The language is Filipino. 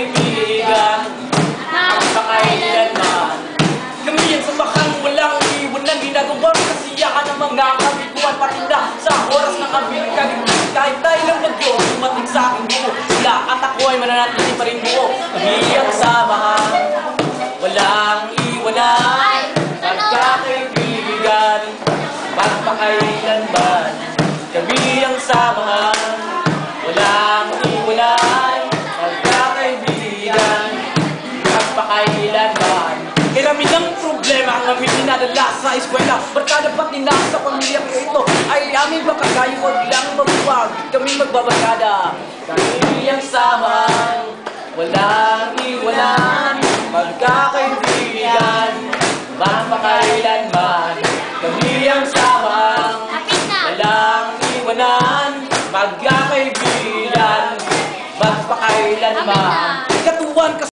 magkakaibigan, magkakailanman. Kami yan sa bakang walang iwanan, ginagawang kasiyahan ng mga kabiguan, patinda sa oras ng kabiling kaligtas. Kahit tayo lang bagyo, dumating sa aking buo, wala at ako ay mananatili pa rin buo. Kami ang samahan, walang iwanan, magkakaibigan, magpakailanman. Kami ang samahan, walang iwanan, magkakaibigan, magpakailanman. Karami ng problema ang aming dinadala sa eskwela, barkada pati na sa pamilya ko ito ay aming baka kayo wag lang mabuwag, kami magbabarkada. Kami ang samahan, walang iwanan, magkakaibigan, magpakailanman. Kami ang samahan, walang iwanan, magkakaibigan, magpakailanman. Katuwan